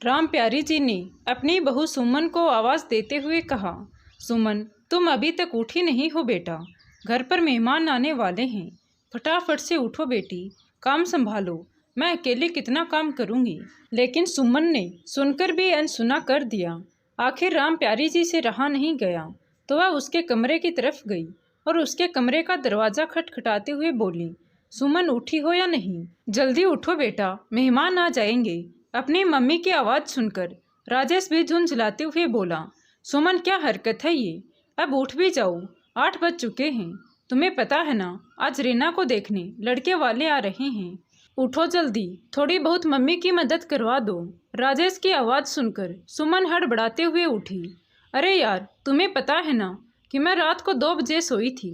राम प्यारी जी ने अपनी बहू सुमन को आवाज़ देते हुए कहा, सुमन तुम अभी तक उठी नहीं हो बेटा, घर पर मेहमान आने वाले हैं, फटाफट से उठो बेटी, काम संभालो, मैं अकेले कितना काम करूंगी। लेकिन सुमन ने सुनकर भी अनसुना कर दिया। आखिर राम प्यारी जी से रहा नहीं गया तो वह उसके कमरे की तरफ गई और उसके कमरे का दरवाज़ा खटखटाते हुए बोली, सुमन उठी हो या नहीं? जल्दी उठो बेटा, मेहमान आ जाएंगे। अपनी मम्मी की आवाज़ सुनकर राजेश भी झुंझलाते हुए बोला, सुमन क्या हरकत है ये, अब उठ भी जाओ, 8 बज चुके हैं, तुम्हें पता है ना आज रीना को देखने लड़के वाले आ रहे हैं, उठो जल्दी, थोड़ी बहुत मम्मी की मदद करवा दो। राजेश की आवाज़ सुनकर सुमन हड़बड़ाते हुए उठी। अरे यार, तुम्हें पता है ना कि मैं रात को 2 बजे सोई थी,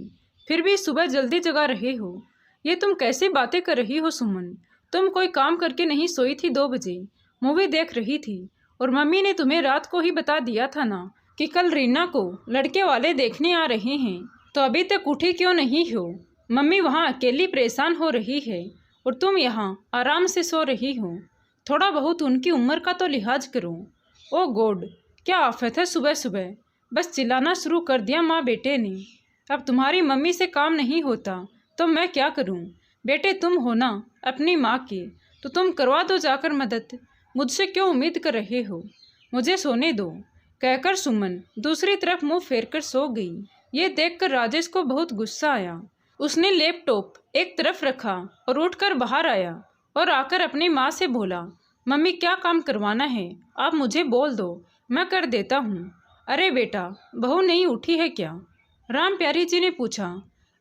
फिर भी सुबह जल्दी जगा रहे हो, ये तुम कैसी बातें कर रही हो सुमन? तुम कोई काम करके नहीं सोई थी 2 बजे, मूवी देख रही थी, और मम्मी ने तुम्हें रात को ही बता दिया था ना कि कल रीना को लड़के वाले देखने आ रहे हैं, तो अभी तक उठी क्यों नहीं हो? मम्मी वहाँ अकेली परेशान हो रही है और तुम यहाँ आराम से सो रही हो, थोड़ा बहुत उनकी उम्र का तो लिहाज करो। ओ गॉड, क्या आफत है सुबह सुबह, बस चिल्लाना शुरू कर दिया माँ बेटे ने। अब तुम्हारी मम्मी से काम नहीं होता तो मैं क्या करूं? बेटे तुम हो ना अपनी माँ के, तो तुम करवा दो जाकर मदद, मुझसे क्यों उम्मीद कर रहे हो? मुझे सोने दो, कहकर सुमन दूसरी तरफ मुंह फेरकर सो गई। ये देखकर राजेश को बहुत गुस्सा आया। उसने लैपटॉप एक तरफ रखा और उठकर बाहर आया और आकर अपनी माँ से बोला, मम्मी क्या काम करवाना है आप मुझे बोल दो, मैं कर देता हूँ। अरे बेटा, बहू नहीं उठी है क्या? राम प्यारी जी ने पूछा।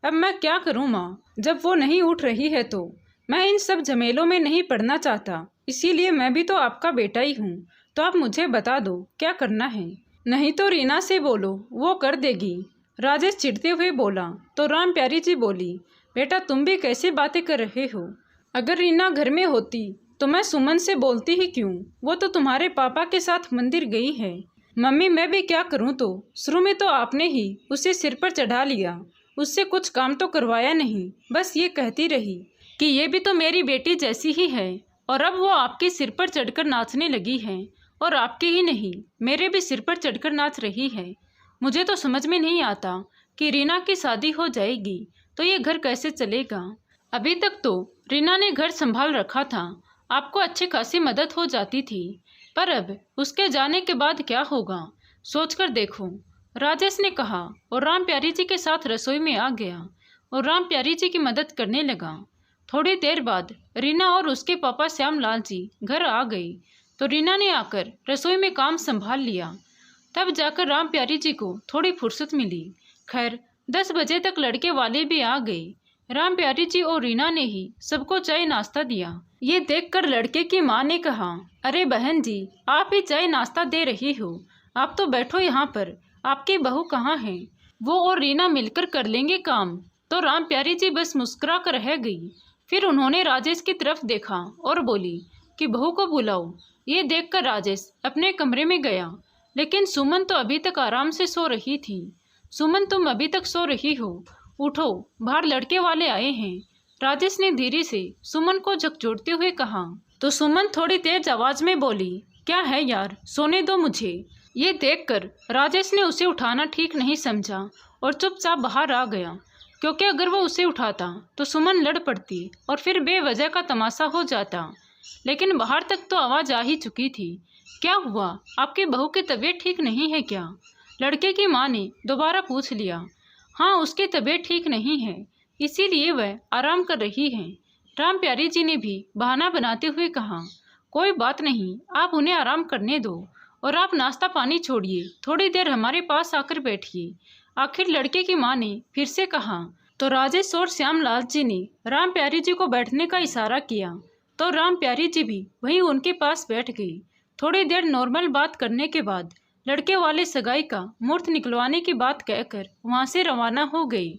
अब मैं क्या करूं माँ, जब वो नहीं उठ रही है तो मैं इन सब झमेलों में नहीं पड़ना चाहता, इसीलिए मैं भी तो आपका बेटा ही हूँ, तो आप मुझे बता दो क्या करना है, नहीं तो रीना से बोलो वो कर देगी। राजेश चिढ़ते हुए बोला तो राम प्यारी जी बोली, बेटा तुम भी कैसे बातें कर रहे हो? अगर रीना घर में होती तो मैं सुमन से बोलती ही क्यों, वो तो तुम्हारे पापा के साथ मंदिर गई है। मम्मी मैं भी क्या करूँ, तो शुरू में तो आपने ही उसे सिर पर चढ़ा लिया, उससे कुछ काम तो करवाया नहीं, बस ये कहती रही कि ये भी तो मेरी बेटी जैसी ही है, और अब वो आपके सिर पर चढ़कर नाचने लगी है, और आपके ही नहीं मेरे भी सिर पर चढ़कर नाच रही है। मुझे तो समझ में नहीं आता कि रीना की शादी हो जाएगी तो ये घर कैसे चलेगा। अभी तक तो रीना ने घर संभाल रखा था, आपको अच्छी खासी मदद हो जाती थी, पर अब उसके जाने के बाद क्या होगा, सोचकर देखो, राजेश ने कहा और राम प्यारी जी के साथ रसोई में आ गया और राम प्यारी जी की मदद करने लगा। थोड़ी देर बाद रीना और उसके पापा श्यामलाल जी घर आ गई तो रीना ने आकर रसोई में काम संभाल लिया। तब जाकर राम प्यारी जी को थोड़ी फुर्सत मिली। खैर 10 बजे तक लड़के वाले भी आ गए। राम प्यारी जी और रीना ने ही सबको चाय नाश्ता दिया। ये देखकर लड़के की माँ ने कहा, अरे बहन जी, आप ही चाय नाश्ता दे रही हो, आप तो बैठो यहाँ पर, आपकी बहू कहाँ है? वो और रीना मिलकर कर लेंगे काम। तो राम प्यारी जी बस मुस्कुरा कर रह गई। फिर उन्होंने राजेश की तरफ देखा और बोली कि बहू को बुलाओ। ये देखकर राजेश अपने कमरे में गया, लेकिन सुमन तो अभी तक आराम से सो रही थी। सुमन तुम अभी तक सो रही हो, उठो, बाहर लड़के वाले आए हैं। राजेश ने धीरे से सुमन को झकझोरते हुए कहा। तो सुमन थोड़ी तेज आवाज में बोली, क्या है यार, सोने दो मुझे। ये देखकर राजेश ने उसे उठाना ठीक नहीं समझा और चुपचाप बाहर आ गया, क्योंकि अगर वो उसे उठाता तो सुमन लड़ पड़ती और फिर बेवजह का तमाशा हो जाता। लेकिन बाहर तक तो आवाज़ आ ही चुकी थी। क्या हुआ, आपकी बहू की तबीयत ठीक नहीं है क्या? लड़के की माँ ने दोबारा पूछ लिया। हाँ, उसकी तबीयत ठीक नहीं है, इसीलिए वह आराम कर रही है। राम प्यारी जी ने भी बहाना बनाते हुए कहा, कोई बात नहीं, आप उन्हें आराम करने दो और आप नाश्ता पानी छोड़िए, थोड़ी देर हमारे पास आकर बैठिए। आखिर लड़के की माँ ने फिर से कहा। तो राजेश और श्यामलाल जी ने राम प्यारी जी को बैठने का इशारा किया तो राम प्यारी जी भी वहीं उनके पास बैठ गई। थोड़ी देर नॉर्मल बात करने के बाद लड़के वाले सगाई का मुहूर्त निकलवाने की बात कहकर वहाँ से रवाना हो गई।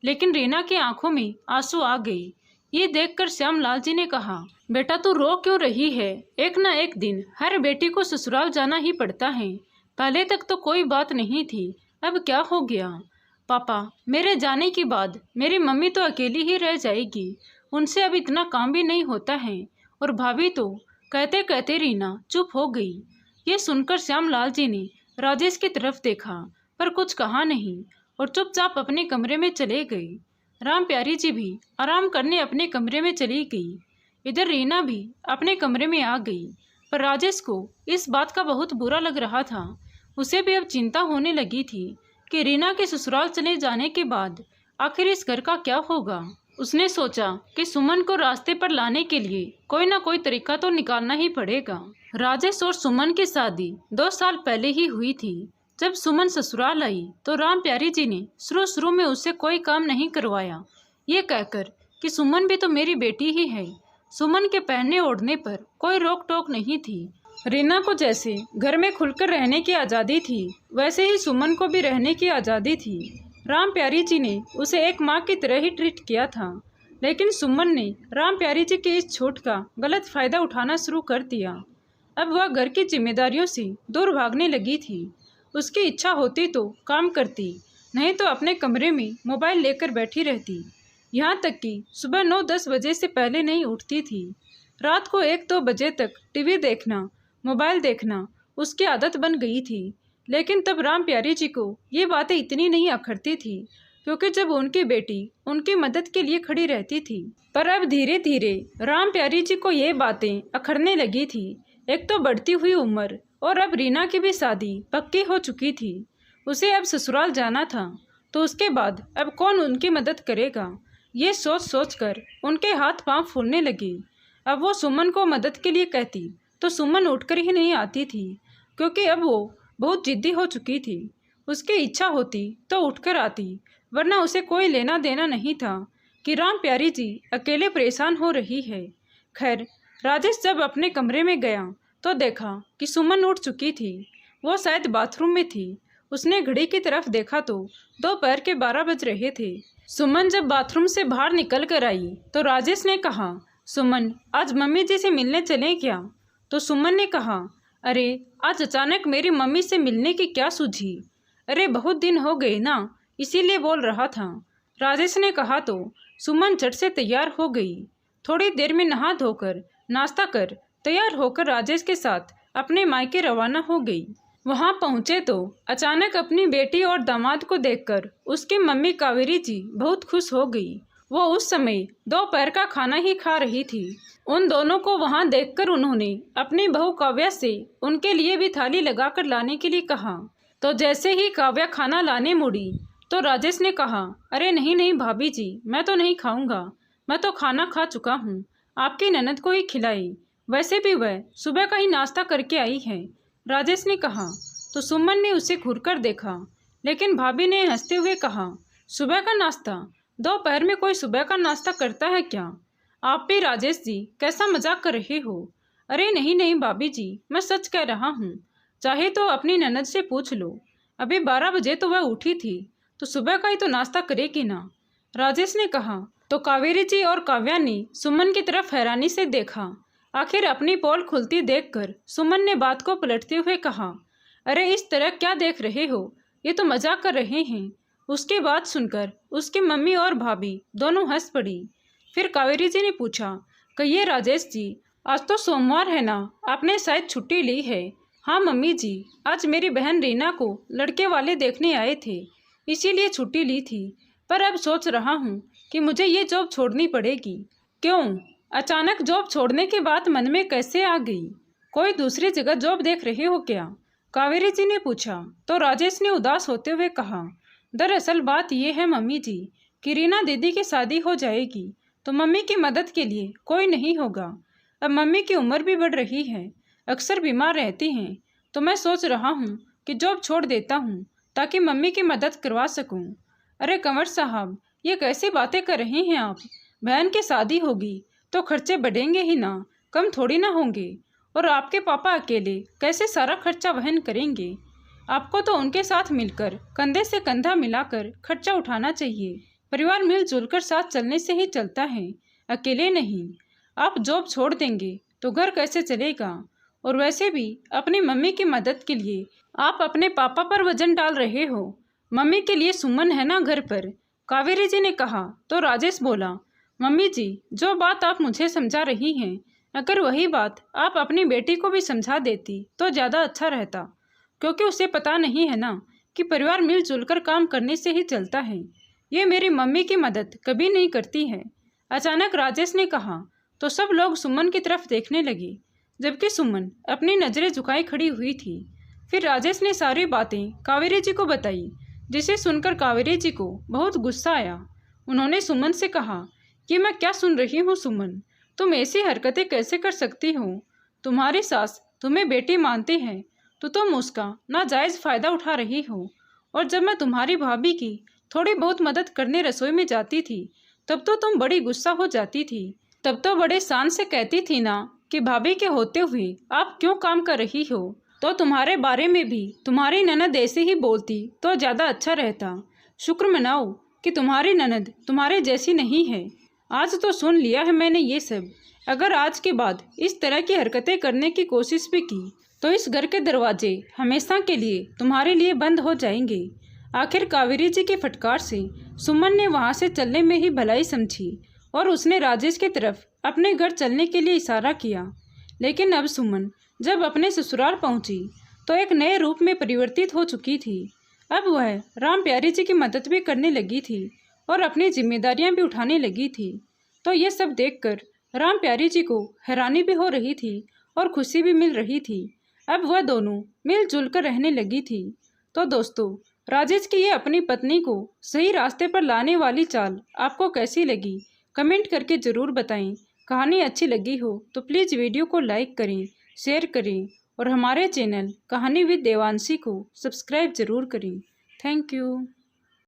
लेकिन रीना की आंखों में आंसू आ गई। ये देखकर श्यामलाल जी ने कहा, बेटा तू रो क्यों रही है? एक ना एक दिन हर बेटी को ससुराल जाना ही पड़ता है। पहले तक तो कोई बात नहीं थी, अब क्या हो गया? पापा, मेरे जाने के बाद मेरी मम्मी तो अकेली ही रह जाएगी, उनसे अब इतना काम भी नहीं होता है, और भाभी तो कहते कहते रीना चुप हो गई। ये सुनकर श्यामलाल जी ने राजेश की तरफ देखा पर कुछ कहा नहीं और चुपचाप अपने कमरे में चले गए। राम प्यारी जी भी आराम करने अपने कमरे में चली गई। इधर रीना भी अपने कमरे में आ गई, पर राजेश को इस बात का बहुत बुरा लग रहा था। उसे भी अब चिंता होने लगी थी कि रीना के ससुराल चले जाने के बाद आखिर इस घर का क्या होगा। उसने सोचा कि सुमन को रास्ते पर लाने के लिए कोई ना कोई तरीका तो निकालना ही पड़ेगा। राजेश और सुमन की शादी 2 साल पहले ही हुई थी। जब सुमन ससुराल आई तो राम प्यारी जी ने शुरू में उससे कोई काम नहीं करवाया, ये कहकर कि सुमन भी तो मेरी बेटी ही है। सुमन के पहनने ओढ़ने पर कोई रोक टोक नहीं थी। रीना को जैसे घर में खुलकर रहने की आज़ादी थी, वैसे ही सुमन को भी रहने की आज़ादी थी। राम प्यारी जी ने उसे एक माँ की तरह ही ट्रीट किया था, लेकिन सुमन ने राम प्यारी जी की इस छूट का गलत फायदा उठाना शुरू कर दिया। अब वह घर की जिम्मेदारियों से दूर भागने लगी थी। उसकी इच्छा होती तो काम करती, नहीं तो अपने कमरे में मोबाइल लेकर बैठी रहती। यहाँ तक कि सुबह 9-10 बजे से पहले नहीं उठती थी। रात को 1-2 बजे तक टीवी देखना, मोबाइल देखना उसकी आदत बन गई थी। लेकिन तब राम प्यारी जी को ये बातें इतनी नहीं अखरती थी, क्योंकि जब उनकी बेटी उनकी मदद के लिए खड़ी रहती थी। पर अब धीरे धीरे राम प्यारी जी को ये बातें अखरने लगी थी। एक तो बढ़ती हुई उम्र और अब रीना की भी शादी पक्की हो चुकी थी। उसे अब ससुराल जाना था, तो उसके बाद अब कौन उनकी मदद करेगा, ये सोच सोच कर उनके हाथ पांव फूलने लगे। अब वो सुमन को मदद के लिए कहती तो सुमन उठकर ही नहीं आती थी, क्योंकि अब वो बहुत जिद्दी हो चुकी थी। उसकी इच्छा होती तो उठकर आती, वरना उसे कोई लेना देना नहीं था कि राम प्यारी जी अकेले परेशान हो रही है। खैर, राजेश जब अपने कमरे में गया तो देखा कि सुमन उठ चुकी थी। वो शायद बाथरूम में थी। उसने घड़ी की तरफ देखा तो दोपहर के 12 बज रहे थे। सुमन जब बाथरूम से बाहर निकल कर आई तो राजेश ने कहा, सुमन आज मम्मी जी से मिलने चलें क्या? तो सुमन ने कहा, अरे आज अचानक मेरी मम्मी से मिलने की क्या सूझी? अरे बहुत दिन हो गए ना, इसीलिए बोल रहा था, राजेश ने कहा। तो सुमन झट से तैयार हो गई। थोड़ी देर में नहा धोकर नाश्ता कर तैयार होकर राजेश के साथ अपने मायके रवाना हो गई। वहां पहुंचे तो अचानक अपनी बेटी और दामाद को देखकर उसकी मम्मी कावेरी जी बहुत खुश हो गई। वो उस समय दोपहर का खाना ही खा रही थी। उन दोनों को वहां देखकर उन्होंने अपनी बहू काव्या से उनके लिए भी थाली लगाकर लाने के लिए कहा। तो जैसे ही काव्या खाना लाने मुड़ी तो राजेश ने कहा, अरे नहीं नहीं भाभी जी, मैं तो नहीं खाऊंगा, मैं तो खाना खा चुका हूँ, आपकी ननद को ही खिलाई, वैसे भी वह सुबह का ही नाश्ता करके आई है, राजेश ने कहा। तो सुमन ने उसे घूरकर देखा, लेकिन भाभी ने हंसते हुए कहा, सुबह का नाश्ता? दोपहर में कोई सुबह का नाश्ता करता है क्या? आप भी राजेश जी कैसा मजाक कर रहे हो? अरे नहीं नहीं भाभी जी, मैं सच कह रहा हूँ, चाहे तो अपनी ननद से पूछ लो, अभी 12 बजे तो वह उठी थी, तो सुबह का ही तो नाश्ता करेगी ना, राजेश ने कहा। तो कावेरी जी और काव्या ने सुमन की तरफ हैरानी से देखा। आखिर अपनी पोल खुलती देखकर सुमन ने बात को पलटते हुए कहा, अरे इस तरह क्या देख रहे हो, ये तो मजाक कर रहे हैं। उसकी बात सुनकर उसकी मम्मी और भाभी दोनों हंस पड़ी। फिर कावेरी जी ने पूछा, कहिए राजेश जी, आज तो सोमवार है ना, आपने शायद छुट्टी ली है? हाँ मम्मी जी, आज मेरी बहन रीना को लड़के वाले देखने आए थे, इसीलिए छुट्टी ली थी, पर अब सोच रहा हूँ कि मुझे ये जॉब छोड़नी पड़ेगी। क्यों, अचानक जॉब छोड़ने की बात मन में कैसे आ गई? कोई दूसरी जगह जॉब देख रहे हो क्या? कावेरी जी ने पूछा। तो राजेश ने उदास होते हुए कहा, दरअसल बात यह है मम्मी जी कि रीना दीदी की शादी हो जाएगी तो मम्मी की मदद के लिए कोई नहीं होगा। अब मम्मी की उम्र भी बढ़ रही है, अक्सर बीमार रहती हैं, तो मैं सोच रहा हूँ कि जॉब छोड़ देता हूँ ताकि मम्मी की मदद करवा सकूँ। अरे कंवर साहब, ये कैसी बातें कर रहे हैं आप? बहन की शादी होगी तो खर्चे बढ़ेंगे ही ना, कम थोड़ी ना होंगे। और आपके पापा अकेले कैसे सारा खर्चा वहन करेंगे? आपको तो उनके साथ मिलकर कंधे से कंधा मिलाकर खर्चा उठाना चाहिए। परिवार मिलजुल कर साथ चलने से ही चलता है, अकेले नहीं। आप जॉब छोड़ देंगे तो घर कैसे चलेगा? और वैसे भी अपनी मम्मी की मदद के लिए आप अपने पापा पर वजन डाल रहे हो। मम्मी के लिए सुमन है ना घर पर, कावेरी जी ने कहा। तो राजेश बोला, मम्मी जी, जो बात आप मुझे समझा रही हैं अगर वही बात आप अपनी बेटी को भी समझा देती तो ज़्यादा अच्छा रहता, क्योंकि उसे पता नहीं है ना कि परिवार मिलजुल कर काम करने से ही चलता है। ये मेरी मम्मी की मदद कभी नहीं करती है। अचानक राजेश ने कहा तो सब लोग सुमन की तरफ देखने लगे, जबकि सुमन अपनी नज़रें झुकाए खड़ी हुई थी। फिर राजेश ने सारी बातें कावेरी जी को बताई, जिसे सुनकर कावेरी जी को बहुत गुस्सा आया। उन्होंने सुमन से कहा कि मैं क्या सुन रही हूँ सुमन, तुम ऐसी हरकतें कैसे कर सकती हो? तुम्हारी सास तुम्हें बेटी मानती है तो तुम उसका नाजायज़ फ़ायदा उठा रही हो। और जब मैं तुम्हारी भाभी की थोड़ी बहुत मदद करने रसोई में जाती थी तब तो तुम बड़ी गुस्सा हो जाती थी। तब तो बड़े शान से कहती थी ना कि भाभी के होते हुए आप क्यों काम कर रही हो। तो तुम्हारे बारे में भी तुम्हारी ननद ऐसे ही बोलती तो ज़्यादा अच्छा रहता। शुक्र मनाओ कि तुम्हारी ननद तुम्हारे जैसी नहीं है। आज तो सुन लिया है मैंने ये सब। अगर आज के बाद इस तरह की हरकतें करने की कोशिश भी की तो इस घर के दरवाजे हमेशा के लिए तुम्हारे लिए बंद हो जाएंगे। आखिर कावेरी जी की फटकार से सुमन ने वहाँ से चलने में ही भलाई समझी और उसने राजेश की तरफ अपने घर चलने के लिए इशारा किया। लेकिन अब सुमन जब अपने ससुराल पहुंची तो एक नए रूप में परिवर्तित हो चुकी थी। अब वह राम प्यारी जी की मदद भी करने लगी थी और अपनी जिम्मेदारियां भी उठाने लगी थी। तो ये सब देखकर राम प्यारी जी को हैरानी भी हो रही थी और खुशी भी मिल रही थी। अब वह दोनों मिलजुल कर रहने लगी थी। तो दोस्तों, राजेश की ये अपनी पत्नी को सही रास्ते पर लाने वाली चाल आपको कैसी लगी, कमेंट करके ज़रूर बताएं। कहानी अच्छी लगी हो तो प्लीज़ वीडियो को लाइक करें, शेयर करें और हमारे चैनल कहानी विद देवांशी को सब्सक्राइब ज़रूर करें। Thank you.